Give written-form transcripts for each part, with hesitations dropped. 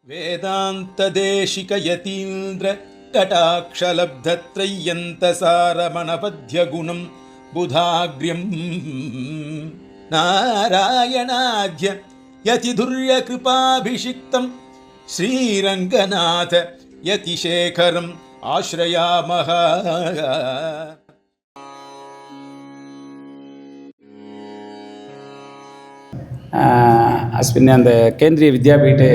ವೇದಾಂತದೇಶಿಕಯತೀಂದ್ರ ಕಟಾಕ್ಷಲಬ್ಧತ್ರಯ್ಯಂತಸಾರಮಣಪದ್ಯಗುಣಂ ಬುಧಾಗ್ರ್ಯಂ ನಾರಾಯಣಾಧ್ಯ ಯತಿಧುರ್ಯಕೃಪಾಭಿಷಿಕ್ತಂ ಶ್ರೀರಂಗನಾಥ ಯತಿಶೇಖರಂ ಆಶ್ರಯಾಮಃ. अस्मिन् केन्द्रीय विद्यापीठे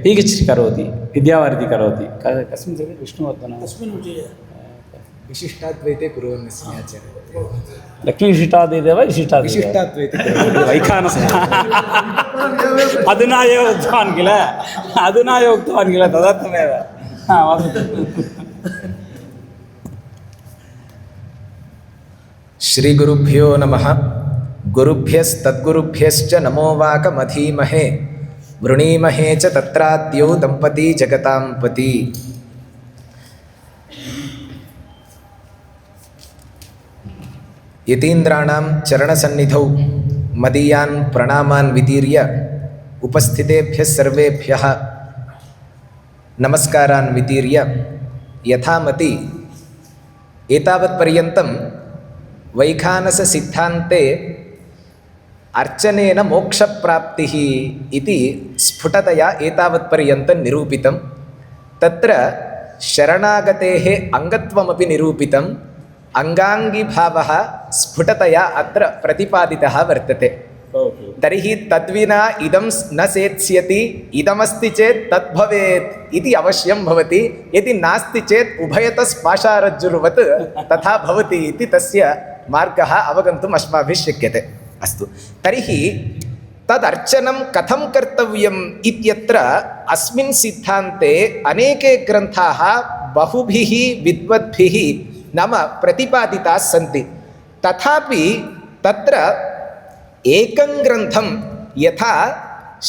PhD करोति, विद्यावारिधि करोति. कस्मिन् समीपे विष्णुवर्धन अस्मिन् विषये विशिष्टाद्वैते कुर्वन्नस्मि आचार्य. लक्ष्मीविशिष्टाद्वैते वा विशिष्टाद्वैते वैखानसः अधुना एव उक्तवान् किल, अधुना एव उक्तवान् किल, तदर्थमेव श्रीगुरुभ्यो नमः. गुरुभ्यस्तद्गुरुभ्यश्च नमो वाकमधीमहे वृणीमहे च तत्राद्यौ दम्पती जगतां पति. यतीन्द्राणां चरणसन्निधौ मदीयान् प्रणामान् वितीर्य उपस्थितेभ्यः सर्वेभ्यः नमस्कारान् वितीर्य यथामति एतावत्पर्यन्तं वैखानससिद्धान्ते अर्चनेन मोक्षप्राप्तिः इति स्फुटतया एतावत्पर्यन्तं निरूपितं. तत्र शरणागतेः अङ्गत्वमपि निरूपितं. अङ्गाङ्गिभावः स्फुटतया अत्र प्रतिपादितः वर्तते. तर्हि तद्विना इदं न सेत्स्यति, इदमस्ति चेत् तद्भवेत् इति अवश्यं भवति. यदि नास्ति चेत् उभयतः स्पाशारज्जुर्वत् तथा भवति इति तस्य मार्गः अवगन्तुम् अस्माभिः शक्यते. अस्तु, तर्हि तदर्चनं कथं कर्तव्यम् इत्यत्र अस्मिन् सिद्धान्ते अनेके ग्रन्थाः बहुभिः विद्वद्भिः नाम प्रतिपादिताः सन्ति. तथापि तत्र एकं ग्रन्थं यथा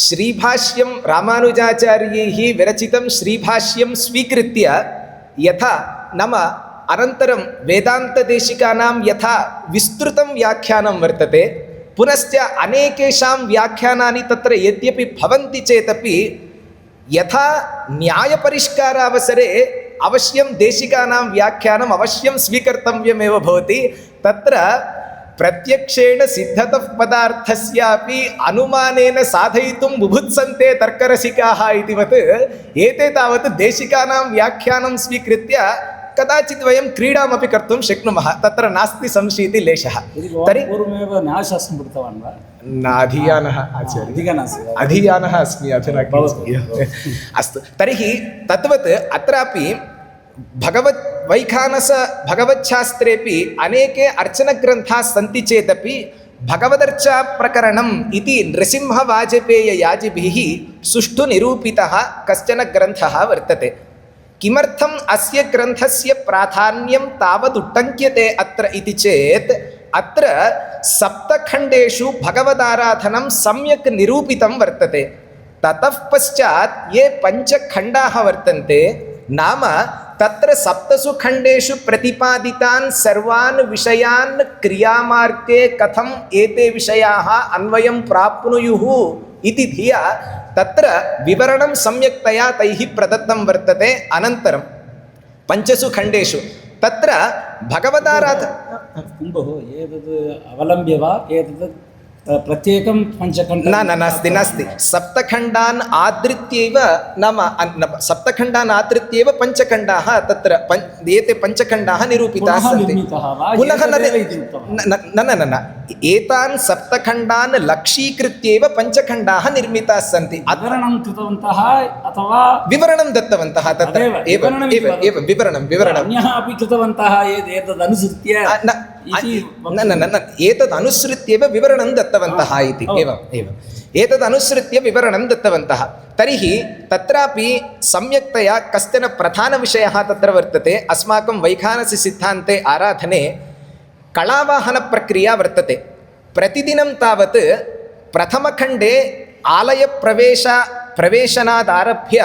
श्रीभाष्यं रामानुजाचार्यैः विरचितं श्रीभाष्यं स्वीकृत्य यथा नाम अनन्तरं वेदान्तदेशिकानां यथा विस्तृतं व्याख्यानं वर्तते, पुनश्च अनेकेषां व्याख्यानानि तत्र यद्यपि भवन्ति चेदपि यथा न्यायपरिष्कारावसरे अवश्यं देशिकानां व्याख्यानम् अवश्यं स्वीकर्तव्यमेव भवति. तत्र प्रत्यक्षेण सिद्धतः पदार्थस्यापि अनुमानेन साधयितुं बुभुत्सन्ते तर्करसिकाः इतिवत् एते तावत् देशिकानां व्याख्यानं स्वीकृत्य कदाचित् वयं क्रीडामपि कर्तुं शक्नुमः. तत्र नास्ति संशीति लेशः. तर्हि पूर्वमेव न्यायशास्त्रं पठितवान् वा? नाधीयानः आचार्य, अधीयानः अस्मि अधुना. अस्तु, तर्हि तद्वत् अत्रापि भगवच्छास्त्रेपि अनेके अर्चनग्रन्थाः सन्ति चेदपि भगवदर्चाप्रकरणम् इति नृसिंहवाजपेययाजिभिः सुष्ठु निरूपितः कश्चन ग्रन्थः वर्तते. किमर्थम् अस्य ग्रन्थस्य प्राधान्यं तावदुट्टङ्क्यते अत्र इति चेत् अत्र सप्तखण्डेषु भगवदाराधनं सम्यक् निरूपितं वर्तते. ततः पश्चात् ये पञ्चखण्डाः वर्तन्ते नाम तत्र सप्तसु खण्डेषु प्रतिपादितान् सर्वान् विषयान् क्रियामार्गे कथम् एते विषयाः अन्वयं प्राप्नुयुः इति धिया तत्र विवरणं सम्यक्तया तैः प्रदत्तं वर्तते. अनन्तरं पञ्चसु खण्डेषु तत्र भगवदाराधनं एतद् अवलम्ब्य वा एतद् प्रत्येकं पञ्चखण्ड नास्ति नास्ति सप्तखण्डान् आधृत्यैव नाम सप्तखण्डान् आधृत्यैव पञ्चखण्डाः तत्र एते पञ्चखण्डाः निरूपिताः सन्ति. पुनः न एतान् सप्तखण्डान् लक्षीकृत्यैव पञ्चखण्डाः निर्मिताः सन्ति. विवरणं कृतवन्तः अथवा विवरणं दत्तवन्तः तत्र एव विवरणम् अन्यः अपि कृतवन्तः एतदनुसृत्य एतदनुसृत्यैव विवरणं दत्तवन्तः इति. एवम् एतदनुसृत्य विवरणं दत्तवन्तः. तर्हि तत्रापि सम्यक्तया कश्चन प्रधानविषयः तत्र वर्तते. अस्माकं वैखानससिद्धान्ते आराधने कलावाहनप्रक्रिया वर्तते. प्रतिदिनं तावत् प्रथमखण्डे आलयप्रवेशनादारभ्य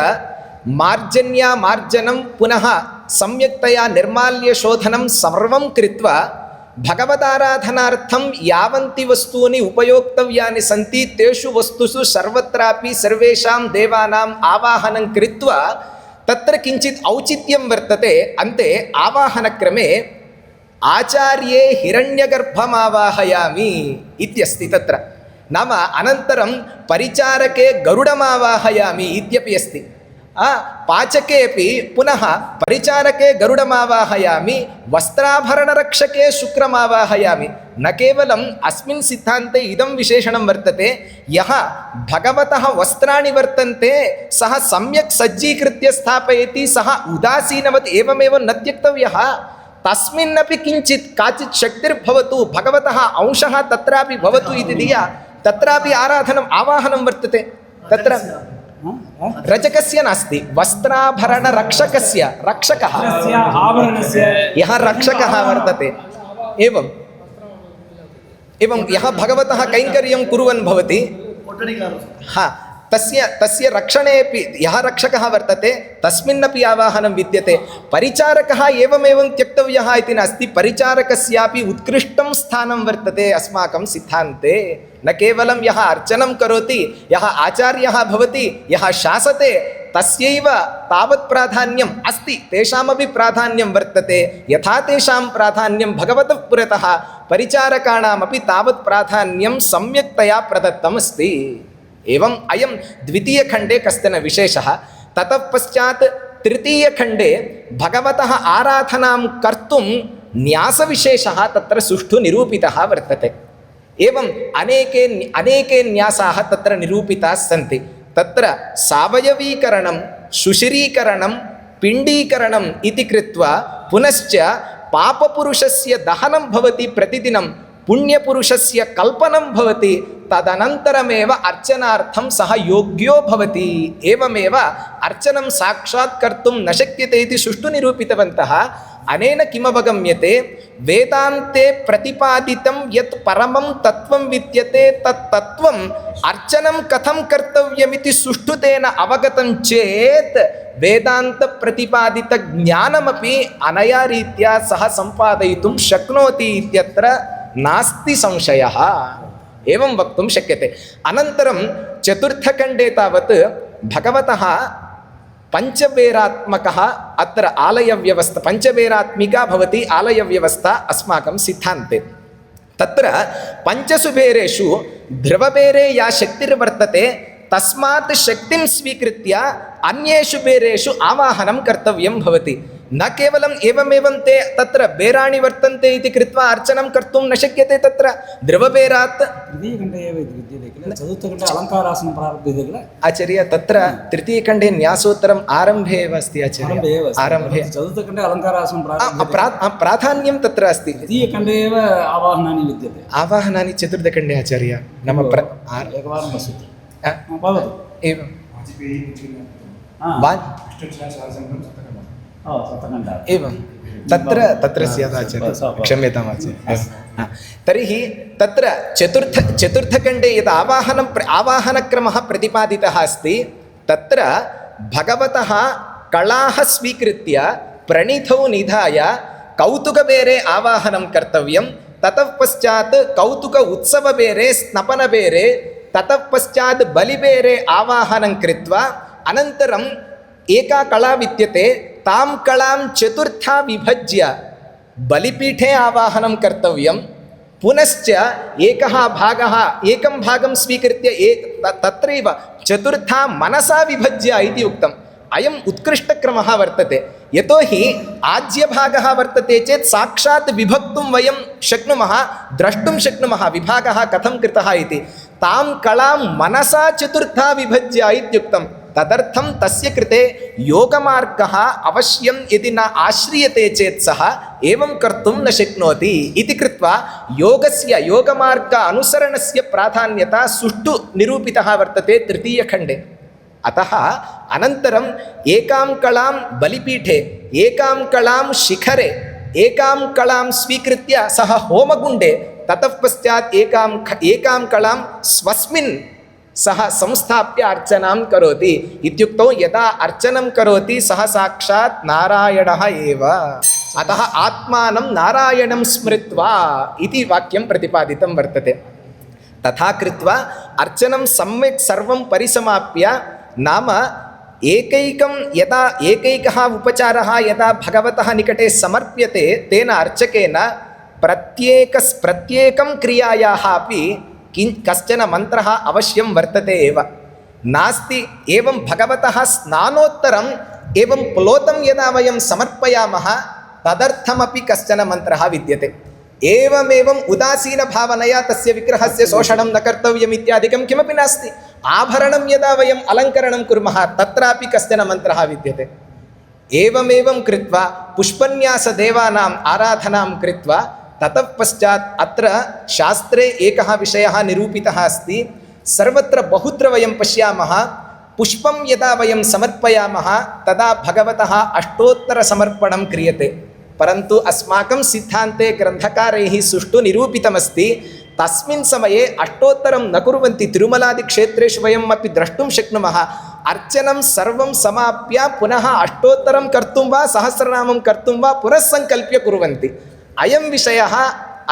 मार्जनं पुनः सम्यक्तया निर्माल्यशोधनं सर्वं कृत्वा भगवदाराधनार्थं यावन्ति वस्तूनि उपयोक्तव्यानि सन्ति तेषु वस्तुषु सर्वत्रापि सर्वेषां देवानाम् आवाहनं कृत्वा तत्र किञ्चित् औचित्यं वर्तते। अन्ते आवाहनक्रमे आचार्ये हिरण्यगर्भमावाहयामि इत्यस्ति तत्र, नाम अनन्तरं परिचारके गरुडमावाहयामि इत्यपि अस्ति। पाचके अपि पुनः परिचारके गरुडमावाहयामि, वस्त्राभरणरक्षके शुक्रमावाहयामि। न केवलम् अस्मिन् सिद्धान्ते इदं विशेषणं वर्तते, यः भगवतः वस्त्राणि वर्तन्ते सः सम्यक् सज्जीकृत्य स्थापयति, सः उदासीनवत् एवमेव न त्यक्तव्यः। तस्मिन्नपि किञ्चित् काचित् शक्तिर्भवतु, भगवतः अंशः तत्रापि भवतु इति धिया तत्रापि आराधनम् आवाहनं वर्तते। तत्र रजकस्य नास्ति, वस्त्राभरणरक्षकस्य, रक्षकः यः रक्षकः वर्तते, एवं यः भगवतः कैङ्कर्यं कुर्वन् भवति, तस्य रक्षणेपि यः रक्षकः वर्तते तस्मिन्नपि आवाहनं विद्यते। परिचारकः एवमेवं त्यक्तव्यः इति नास्ति, परिचारकस्यापि उत्कृष्टं स्थानं वर्तते अस्माकं सिद्धान्ते। न केवलं यः अर्चनं करोति, यः आचार्यः भवति, यः शासते, तस्यैव तावत् प्राधान्यम् अस्ति, तेषामपि प्राधान्यं वर्तते। यथा तेषां प्राधान्यं भगवतः पुरतः परिचारकाणामपि तावत् प्राधान्यं सम्यक्तया प्रदत्तम् अस्ति। एवं अयं द्वितीयखण्डे कश्चन विशेषः। ततः पश्चात् तृतीयखण्डे भगवतः आराधनां कर्तुं न्यासविशेषः तत्र सुष्ठु निरूपितः वर्तते। एवं अनेके न्यासाः तत्र निरूपिताः सन्ति। तत्र सावयवीकरणं, शुशिरीकरणं, पिण्डीकरणम् इति कृत्वा पुनश्च पापपुरुषस्य दहनं भवति प्रतिदिनं, पुण्यपुरुषस्य कल्पनं भवति, तदनन्तरमेव अर्चनार्थं सः योग्यो भवति। एवमेव अर्चनं साक्षात् कर्तुं न शक्यते इति सुष्ठु निरूपितवन्तः। अनेन किमवगम्यते, वेदान्ते प्रतिपादितं यत् परमं तत्त्वं विद्यते तत् तत्त्वम् अर्चनं कथं कर्तव्यमिति सुष्ठु तेन अवगतं चेत् वेदान्तप्रतिपादितज्ञानमपि अनया रीत्या सः सम्पादयितुं शक्नोति इत्यत्र नास्ति संशयः। एवं वक्तुं शक्यते। अनन्तरं चतुर्थखण्डे तावत् भगवतः पञ्चबेरात्मकः अत्र आलयव्यवस्था, पञ्चबेरात्मिका भवति आलयव्यवस्था अस्माकं सिद्धान्ते। तत्र पञ्चसु बेरेषु ध्रुवबेरे या शक्तिर्वर्तते तस्मात् शक्तिं स्वीकृत्य अन्येषु बेरेषु आवाहनं कर्तव्यं भवति। न केवलम् एवमेवं ते तत्र बेराणि वर्तन्ते इति कृत्वा अर्चनं कर्तुं न शक्यते। तत्र ध्रुवबेरात् आचार्य तत्र तृतीयखण्डे न्यासोत्तरम् आरम्भे एव अस्ति आचार्य, आरम्भे चतुर्थखण्डे अलङ्कारासनं प्राधान्यं तत्र अस्ति। तृतीयखण्डे एव आवाहनानि विद्यते। आवाहनानि चतुर्थखण्डे आचार्य नाम एकवारं पश्यतु एवं एवं तत्र स्यादाचार्य, क्षम्यताम् आचार्य। तर्हि तत्र चतुर्थखण्डे यद् आवाहनक्रमः प्रतिपादितः अस्ति, तत्र भगवतः कलाः स्वीकृत्य प्रणिधौ निधाय कौतुकबेरे आवाहनं कर्तव्यं। ततः पश्चात् कौतुक उत्सवबेरे, स्नपनबेरे, ततः पश्चात् बलिबेरे आवाहनं कृत्वा अनन्तरम् एका कला विद्यते, तां कलां चतुर्था विभज्य बलिपीठे आवाहनं कर्तव्यं। पुनश्च एकं भागं स्वीकृत्य तत्रैव चतुर्था मनसा विभज्य इति उक्तम्। अयम् उत्कृष्टक्रमः वर्तते। यतोहि आज्यभागः वर्तते चेत् साक्षात् विभक्तुं वयं शक्नुमः, द्रष्टुं शक्नुमः विभागः कथं कृतः इति। तां कलां मनसा चतुर्था विभज्य इत्युक्तं। तदर्थं तस्य कृते योगमार्गः अवश्यं यदि न आश्रियते चेत् सः एवं कर्तुं न शक्नोति इति कृत्वा योगमार्ग अनुसरणस्य प्राधान्यता सुष्ठु निरूपितः वर्तते तृतीयखण्डे। अतः अनन्तरम् एकां कलां बलिपीठे, एकां कलां शिखरे, एकां कलां स्वीकृत्य सः होमकुण्डे, ततः पश्चात् एकां कलां स्वस्मिन् सः संस्थाप्य अर्चनां करोति इत्युक्तौ यदा अर्चनं करोति सः साक्षात् नारायणः एव अतः आत्मानं नारायणं स्मृत्वा इति वाक्यं प्रतिपादितं वर्तते तथा कृत्वा अर्चनं सम्यक् सर्वं परिसमाप्य नाम एकैकं यदा एकैकः उपचारः यदा भगवतः निकटे समर्प्यते तेन अर्चकेन प्रत्येकं क्रियायाः अपि कश्चन मन्त्रः अवश्यं वर्तते एव नास्ति एवं भगवतः स्नानोत्तरम् एवं प्लोतं यदा वयं समर्पयामः तदर्थमपि कश्चन मन्त्रः विद्यते एवमेवम् उदासीनभावनया तस्य विग्रहस्य शोषणं न कर्तव्यम् इत्यादिकं किमपि नास्ति आभरणं यदा वयम् अलङ्करणं कुर्मः तत्रापि कश्चन मन्त्रः विद्यते एवमेवं कृत्वा पुष्पन्यासदेवानाम् आराधनां कृत्वा ततः पश्चात् अत्र शास्त्रे एकः विषयः निरूपितः अस्ति सर्वत्र बहुत्र वयं पश्यामः पुष्पं यदा वयं समर्पयामः तदा भगवतः अष्टोत्तरसमर्पणं क्रियते परन्तु अस्माकं सिद्धान्ते ग्रन्थकारैः सुष्ठु निरूपितमस्ति तस्मिन् समये अष्टोत्तरं न कुर्वन्ति तिरुमलादिक्षेत्रेषु वयम् अपि द्रष्टुं शक्नुमः अर्चनं सर्वं समाप्य पुनः अष्टोत्तरं कर्तुं वा सहस्रनामं कर्तुं वा पुनः सङ्कल्प्य कुर्वन्ति अयं विषयः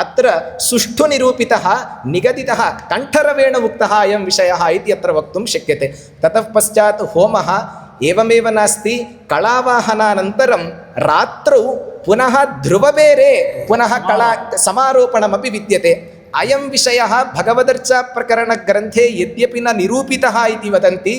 अत्र सुष्ठु निरूपितः निगदितः कण्ठरवेण उक्तः अयं विषयः इति अत्र वक्तुं शक्यते ततः पश्चात् होमः एवमेव नास्ति कलावाहनानन्तरं रात्रौ पुनः ध्रुवबेरे पुनः कला समारोपणमपि विद्यते अयं विषयः भगवदर्चाप्रकरणग्रन्थे यद्यपि न निरूपितः इति वदन्ति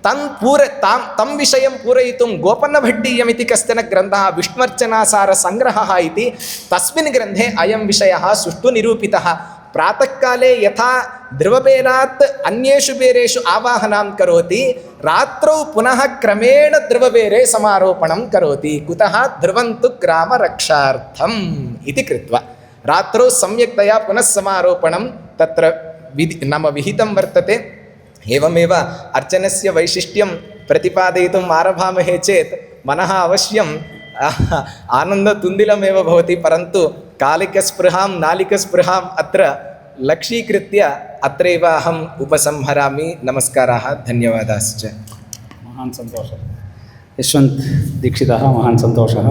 तं विषयं पूरयितुं गोपन्नभट्टीयमिति कश्चन ग्रन्थः विष्णुर्चनासारसङ्ग्रहः इति तस्मिन् ग्रन्थे अयं विषयः सुष्ठु निरूपितः प्रातःकाले यथा ध्रुवबेरात् अन्येषु बेरेषु आवाहनां करोति रात्रौ पुनः क्रमेण ध्रुवबेरे समारोपणं करोति कुतः ध्रुवन्तु ग्रामरक्षार्थम् इति कृत्वा रात्रौ सम्यक्तया पुनः समारोपणं तत्र नाम विहितं वर्तते एवमेव अर्चनस्य वैशिष्ट्यं प्रतिपादयितुम् आरभामहे चेत् मनः अवश्यं आनन्दतुन्दिलमेव भवति परन्तु कालिकस्पृहां नालिकस्पृहाम् अत्र लक्ष्यीकृत्य अत्रैव अहम् उपसंहरामि नमस्काराः धन्यवादाश्च महान् सन्तोषः यशवन्त दीक्षितः महान् सन्तोषः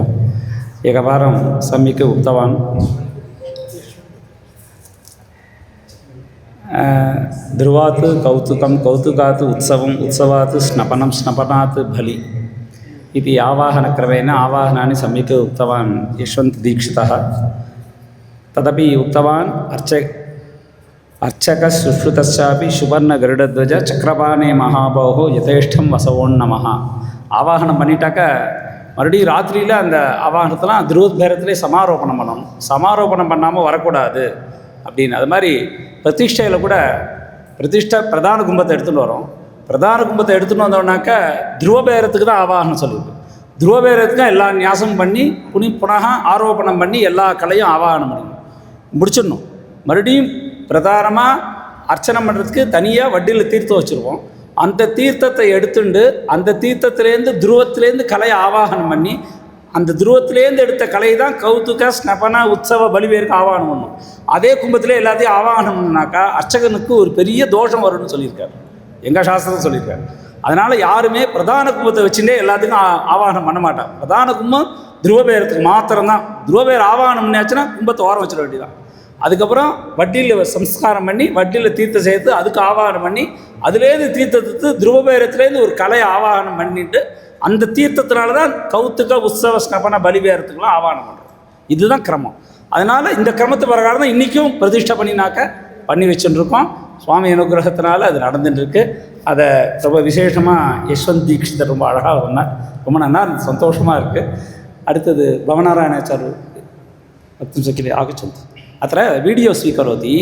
एकवारं सम्यक् उक्तवान् ध्रुवात् कौतुकं कौतुकात् उत्सवम् उत्सवात् स्नपनं स्नपनात् बलि इति आवाहनक्रमेण आवाहनानि सम्यक् उक्तवान् यशवन्तदीक्षितः तदपि उक्तवान् अर्चकसुश्रुतश्चापि सुवर्णगरुडध्वज चक्रपाणे महाबाहो यथेष्टं वसवोन्नमः ஆவாகனம் பண்ணிட்டாக்க மறுபடியும் ராத்திரியில் அந்த ஆவாகனத்தெலாம் துருவத்பேரத்திலே சமாரோபணம் பண்ணாமல் வரக்கூடாது அப்படின்னு அது மாதிரி பிரதிஷ்டையில் கூட பிரதான கும்பத்தை எடுத்துகிட்டு வரோம் பிரதான கும்பத்தை எடுத்துகிட்டு வந்தோம்னாக்கா துருவபேரத்துக்கு தான் ஆவாகனம் சொல்லியிருக்கு துருவபேரத்துக்கு எல்லா நியாசமும் பண்ணி புனக ஆரோபணம் பண்ணி எல்லா கலையும் ஆவாகனம் பண்ணணும் முடிச்சிடணும் மறுபடியும் பிரதானமாக அர்ச்சனை பண்ணுறதுக்கு தனியாக வட்டியில் தீர்த்தம் வச்சுருவோம் அந்த தீர்த்தத்தை எடுத்துட்டு அந்த தீர்த்தத்திலேருந்து துருவத்திலேருந்து கலையை ஆவாகனம் பண்ணி அந்த துருவத்திலேருந்து எடுத்த கலை தான் கௌதுக ஸ்னபன உற்சவ பலிவேருக்கு ஆவாகனம் பண்ணணும் அதே கும்பத்திலே எல்லாத்தையும் ஆவாகனம் பண்ணாக்கா அர்ச்சகனுக்கு ஒரு பெரிய தோஷம் வரும்னு சொல்லியிருக்காரு எங்கள் சாஸ்திரம் சொல்லியிருக்காரு அதனால் யாருமே பிரதான கும்பத்தை வச்சுட்டே எல்லாத்துக்கும் ஆவாகனம் பண்ண மாட்டாங்க பிரதான கும்பம் துருவபேரத்துக்கு மாத்திரம்தான் துருவபேர் ஆவாகனம் பண்ணியாச்சுன்னா கும்பத்தை ஓரம் வச்சிட வேண்டியதான் அதுக்கப்புறம் வட்டியில் சம்ஸ்காரம் பண்ணி வட்டியில் தீர்த்தம் சேர்த்து அதுக்கு ஆவாகனம் பண்ணி அதுலேருந்து தீர்த்தத்துக்கு துருவபேரத்துலேருந்து ஒரு கலையை ஆவாகனம் பண்ணிட்டு அந்த தீர்த்தத்தினால தான் கௌத்துக உற்சவ ஸ்னபன பலிவேரத்துக்கெலாம் ஆவாகனம் பண்ணுறோம் இதுதான் கிரமம் அதனால் இந்த கிரமத்து பிரகாரம் தான் இன்றைக்கும் பிரதிஷ்டை பண்ணி வச்சுருக்கோம் சுவாமி அனுகிரகத்தினால அது நடந்துட்டுருக்கு அதை ரொம்ப விசேஷமாக யஷ்வந்த் தீக்ஷிதர் ரொம்ப அழகாக சொன்னார் ரொம்ப நல்லா சந்தோஷமாக இருக்குது அடுத்தது भवनारायणाचार्य वक्तुं शक्यते आगच्छन्तु अत्र वीडियो स्वीकरोति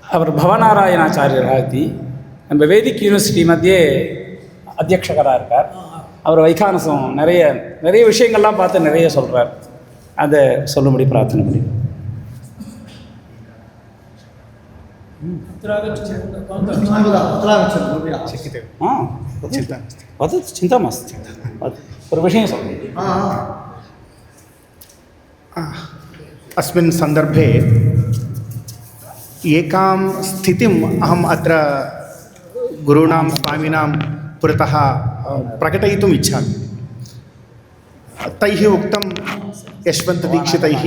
அவர் भवनारायणाचार्यः इति நம்ம வேதிக் யூனிவர்சிட்டி மத்தியே அத்தியட்சகராக இருக்கார் அவர் வைகானசம் நிறைய விஷயங்கள்லாம் பார்த்து நிறைய சொல்கிறார் அதை சொல்லும்படி प्रार्थना பண்ணி वदतु चिन्ता मास्तु ஒரு விஷயம் சொல்லுங்கள் अस्मिन् सन्दर्भे एकां स्थितिम् अहम् अत्र गुरूणां स्वामिनां पुरतः प्रकटयितुम् इच्छामि। तैः उक्तं यशवन्तदीक्षितैः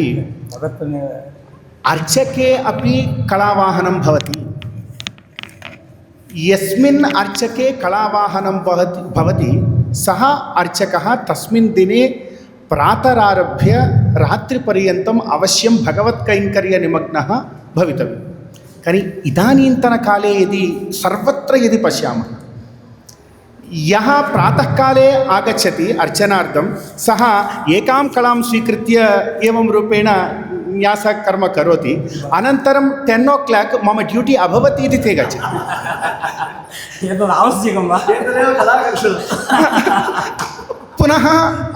अर्चके अपि कलावाहनं भवति। यस्मिन् अर्चके कलावाहनं भवति सः अर्चकः तस्मिन् दिने प्रातरारभ्य रात्रिपर्यन्तम् अवश्यं भगवत्कैङ्कर्यनिमग्नः भवितव्यः। కానీ इदानीन्तनकाले यदि सर्वत्र यदि पश्यामः, यः प्रातःकाले आगच्छति अर्चनार्थं सः एकां कलां स्वीकृत्य एवं रूपेण न्यासकर्म करोति, अनन्तरं 10 o'clock मम ड्यूटी अभवत् इति ते गच्छति। एतद् आवश्यकं वा? पुनः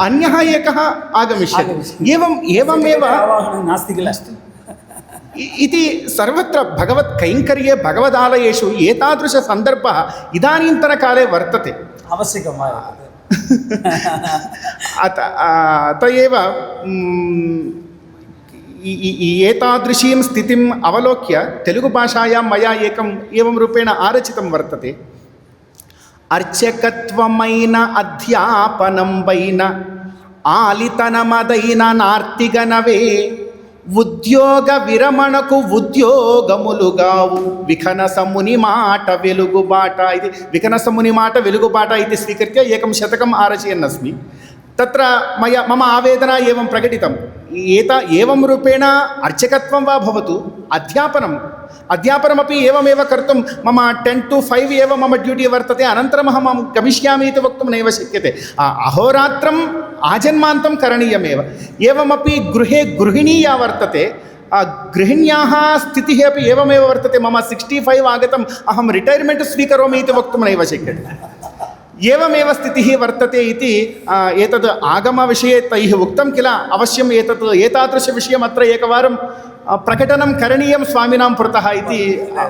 अन्यः एकः आगमिष्यति। एवमेव नास्ति किल इति सर्वत्र भगवत्कैङ्कर्ये भगवदालयेषु एतादृशसन्दर्भः इदानीन्तनकाले वर्तते। आवश्यकं वा? अत एव एतादृशीं स्थितिम् अवलोक्य तेलुगुभाषायां मया एकम् एवं रूपेण आरचितं वर्तते। अर्चकत्वమైన అధ్యాపనంబైన ఆలితనమదైన నార్తిగనవే ఉద్యోగ విరమణకు ఉద్యోగములుగావు వికనసముని మాట వెలుగుబాట ఇది వికనసముని మాట వెలుగుబాట ఇది స్వీకృత్య ఏకం శతకం ఆరచయన్నస్మి। तत्र मम आवेदना एवं प्रकटितम्। एवं रूपेण अर्चकत्वं वा भवतु, अध्यापनमपि एवमेव कर्तुं मम 10 to 5 एव मम ड्यूटी वर्तते, अनन्तरम् अहं गमिष्यामि इति वक्तुं नैव शक्यते। अहोरात्रम् आजन्मान्तं करणीयमेव। एवमपि गृहे गृहिणी या वर्तते, गृहिण्याः स्थितिः अपि एवमेव वर्तते। मम 65 आगतम्, अहं रिटैर्मेण्ट् स्वीकरोमि इति वक्तुं नैव शक्यते। एवमेव स्थितिः वर्तते इति एतद् आगमविषये तैः उक्तं किल, अवश्यम् एतादृशविषयम् अत्र एकवारं प्रकटनं करणीयं स्वामिनां पुरतः इति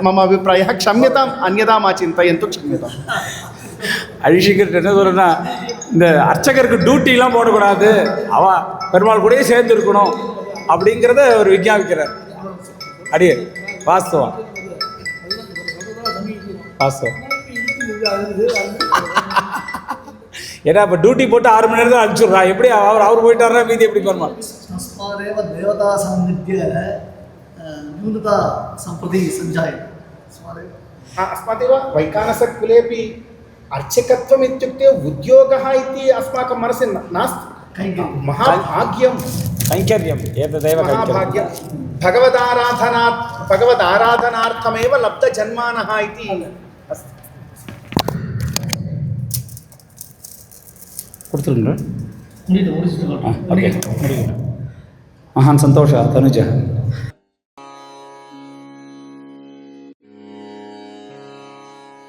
मम अभिप्रायः। क्षम्यताम्, अन्यदा मा चिन्तयन्तु, क्षम्यताम्। அழிஷிகர் என்ன சொல்கிறேன்னா, இந்த அர்ச்சகருக்கு டியூட்டிலாம் போடக்கூடாது, அவ பெருமாள் கூடயே சேர்ந்து இருக்கணும் அப்படிங்கிறத ஒரு விஞ்ஞாபிக்கிறார். அடியே வாஸ்தவம் வாஸ்தவம். ஏன்னா இப்போ டியூட்டி போட்டு 6 மணி நேரத்தில் அனுப்பிச்சுட்றா, எப்படி அவர் போயிட்டாருன்னா மீதி எப்படி பெருமாள்? तस्मादेव देवता सान्निध्य न्यूनता सम्प्रति सञ्जायते। अस्मादेव वैखानसकुलेपि अर्चकत्वम् इत्युक्ते उद्योगः इति अस्माकं मनसि नास्ति। महाभाग्यं कैङ्कर्यम् एतदेव महाभाग्यं भगवदाराधनार्थमेव लब्धजन्मानः इति अस्ति। महान् सन्तोषः तनुजः।